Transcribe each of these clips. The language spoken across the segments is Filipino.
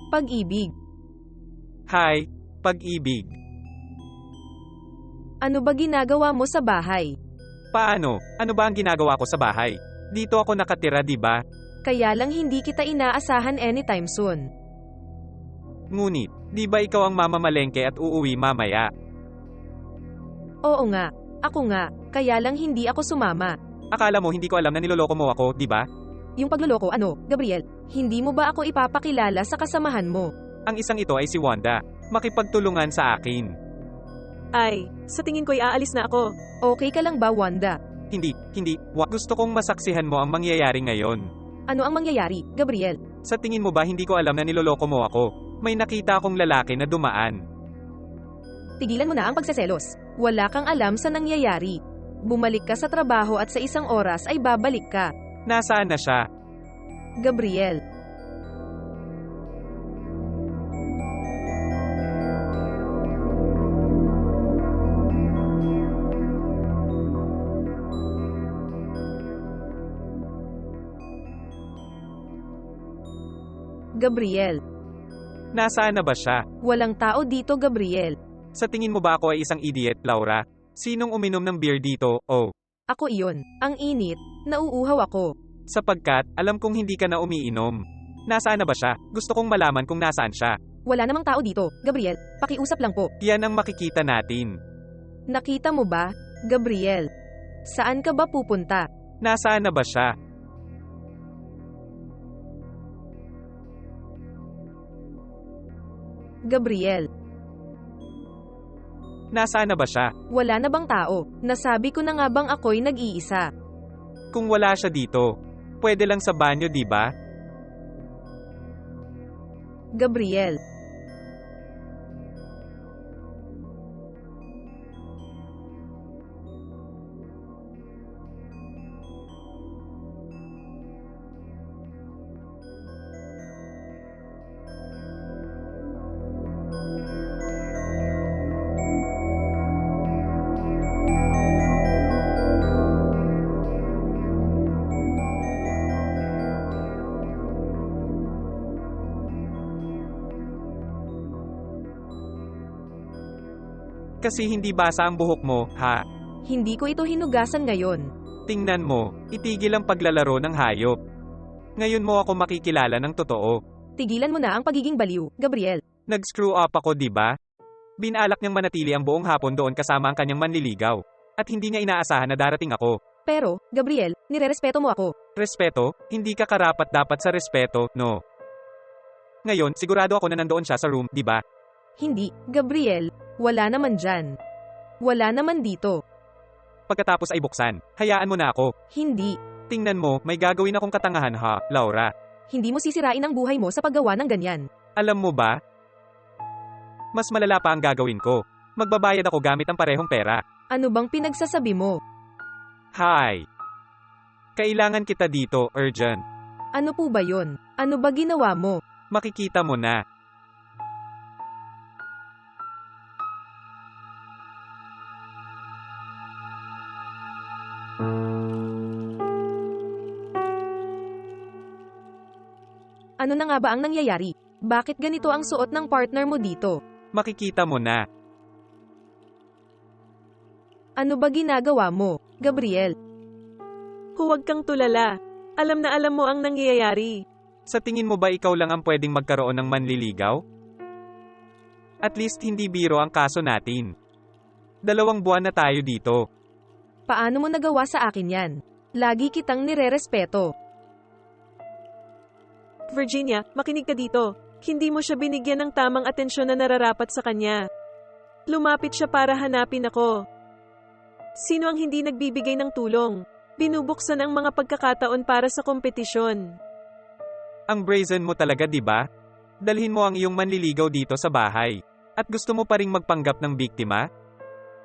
Pag-ibig. Hi, pag-ibig. Ano ba ginagawa mo sa bahay? Paano? Ano ba ang ginagawa ko sa bahay? Dito ako nakatira, di ba? Kaya lang hindi kita inaasahan anytime soon. Ngunit, di ba ikaw ang mamamalengke at uuwi mamaya? Oo nga. Ako nga. Kaya lang hindi ako sumama. Akala mo hindi ko alam na niloloko mo ako, di ba? Yung pagluloko ano, Gabriel? Hindi mo ba ako ipapakilala sa kasamahan mo? Ang isang ito ay si Wanda. Makipagtulungan sa akin. Ay, sa tingin ko'y aalis na ako. Okay ka lang ba, Wanda? Hindi. Gusto kong masaksihan mo ang mangyayari ngayon. Ano ang mangyayari, Gabriel? Sa tingin mo ba hindi ko alam na niloloko mo ako? May nakita akong lalaki na dumaan. Tigilan mo na ang pagseselos. Wala kang alam sa nangyayari. Bumalik ka sa trabaho at sa isang oras ay babalik ka. Nasaan na siya? Gabriel. Gabriel. Nasaan na ba siya? Walang tao dito, Gabriel. Sa tingin mo ba ako ay isang idiot, Laura? Sinong uminom ng beer dito? Oh. Ako iyon. Ang init. Nauuhaw ako. Sapagkat, alam kong hindi ka na umiinom. Nasaan na ba siya? Gusto kong malaman kung nasaan siya. Wala namang tao dito, Gabriel. Pakiusap lang po. Yan ang makikita natin. Nakita mo ba, Gabriel? Saan ka ba pupunta? Nasaan na ba siya? Gabriel. Nasaan na ba siya? Wala na bang tao? Nasabi ko na nga bang ako'y nag-iisa? Kung wala siya dito, pwede lang sa banyo, di ba? Gabriel. Kasi hindi basa ang buhok mo, ha? Hindi ko ito hinugasan ngayon. Tingnan mo, itigil ang paglalaro ng hayop. Ngayon mo ako makikilala ng totoo. Tigilan mo na ang pagiging baliw, Gabriel. Nag-screw up ako, di ba? Binalak niyang manatili ang buong hapon doon kasama ang kanyang manliligaw. At hindi niya inaasahan na darating ako. Pero, Gabriel, nirerespeto mo ako. Respeto? Hindi ka karapat dapat sa respeto, no? Ngayon, sigurado ako na nandoon siya sa room, di ba? Hindi, Gabriel. Wala naman dyan. Wala naman dito. Pagkatapos ay buksan. Hayaan mo na ako. Hindi. Tingnan mo, may gagawin akong katangahan ha, Laura. Hindi mo sisirain ang buhay mo sa paggawa ng ganyan. Alam mo ba? Mas malala pa ang gagawin ko. Magbabayad ako gamit ang parehong pera. Ano bang pinagsasabi mo? Hi. Kailangan kita dito, urgent. Ano po ba yon? Ano ba ginawa mo? Makikita mo na. Ano na nga ba ang nangyayari? Bakit ganito ang suot ng partner mo dito? Makikita mo na. Ano ba ginagawa mo, Gabriel? Huwag kang tulala. Alam na alam mo ang nangyayari. Sa tingin mo ba ikaw lang ang pwedeng magkaroon ng manliligaw? At least hindi biro ang kaso natin. 2 buwan na tayo dito. Paano mo nagawa sa akin yan? Lagi kitang nirerespeto. Virginia, makinig ka dito. Hindi mo siya binigyan ng tamang atensyon na nararapat sa kanya. Lumapit siya para hanapin ako. Sino ang hindi nagbibigay ng tulong? Binubuksan ang mga pagkakataon para sa kompetisyon. Ang brazen mo talaga, di ba? Dalhin mo ang iyong manliligaw dito sa bahay. At gusto mo pa ring magpanggap ng biktima?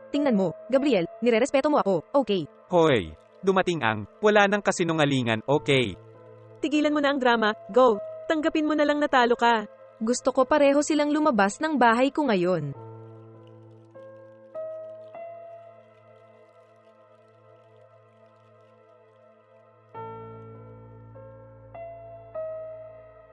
Tingnan mo, Gabriel, nirerespeto mo ako, okay? Hoy, dumating ang, wala nang kasinungalingan, okay? Tigilan mo na ang drama, go! Tanggapin mo na lang natalo ka. Gusto ko pareho silang lumabas ng bahay ko ngayon.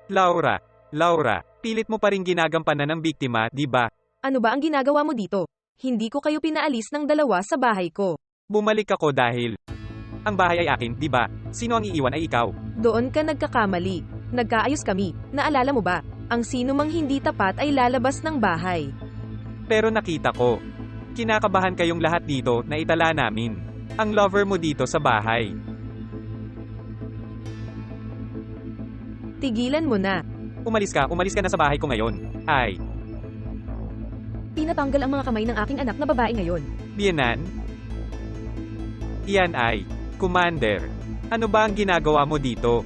Laura, Laura, pilit mo pa rin ginagampanan ng biktima, di ba? Ano ba ang ginagawa mo dito? Hindi ko kayo pinaalis ng dalawa sa bahay ko. Bumalik ako dahil ang bahay ay akin, di ba? Sino ang iiwan ay ikaw. Doon ka nagkakamali. Nagkaayos kami. Naalala mo ba? Ang sino mang hindi tapat ay lalabas ng bahay. Pero nakita ko. Kinakabahan kayong lahat dito na itala namin. Ang lover mo dito sa bahay. Tigilan mo na. Umalis ka na sa bahay ko ngayon. Ay, Tinatanggal ang mga kamay ng aking anak na babae ngayon. Biyenan? Iyan ay, Commander. Ano ba ang ginagawa mo dito?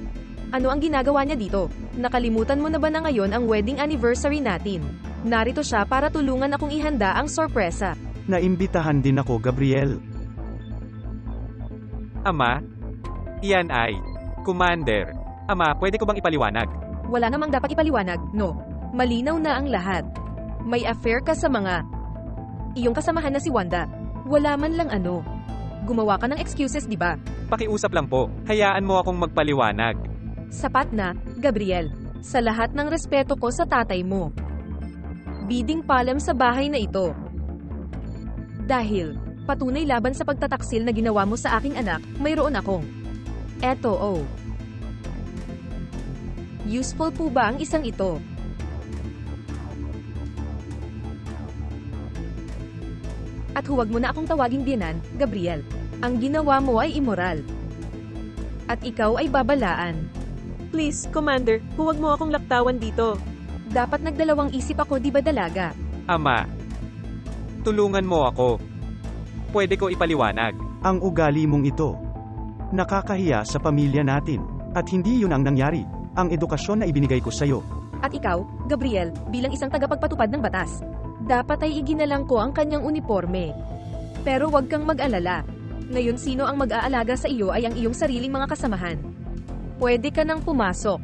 Ano ang ginagawa niya dito? Nakalimutan mo na ba na ngayon ang wedding anniversary natin? Narito siya para tulungan akong ihanda ang sorpresa. Naimbitahan din ako, Gabriel. Ama? Iyan ay, Commander. Ama, pwede ko bang ipaliwanag? Wala namang dapat ipaliwanag, no? Malinaw na ang lahat. May affair ka sa mga iyong kasamahan na si Wanda. Wala man lang ano. Gumawa ka ng excuses, di ba? Pakiusap lang po, hayaan mo akong magpaliwanag. Sapat na, Gabriel. Sa lahat ng respeto ko sa tatay mo. Biding palam sa bahay na ito. Dahil, patunay laban sa pagtataksil na ginawa mo sa aking anak, mayroon akong eto oh. Useful po ba ang isang ito? At huwag mo na akong tawaging biyenan, Gabriel. Ang ginawa mo ay immoral. At ikaw ay babalaan. Please, Commander, huwag mo akong laktawan dito. Dapat nagdalawang isip ako, di ba dalaga? Ama, tulungan mo ako. Pwede ko ipaliwanag. Ang ugali mong ito. Nakakahiya sa pamilya natin. At hindi yun ang nangyari. Ang edukasyon na ibinigay ko sa'yo. At ikaw, Gabriel, bilang isang tagapagpatupad ng batas, dapat ay iginalang ko ang kanyang uniforme. Pero huwag kang mag-alala. Ngayon sino ang mag-aalaga sa iyo ay ang iyong sariling mga kasamahan. Pwede ka nang pumasok.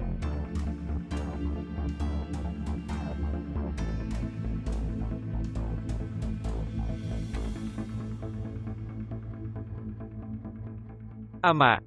Ama,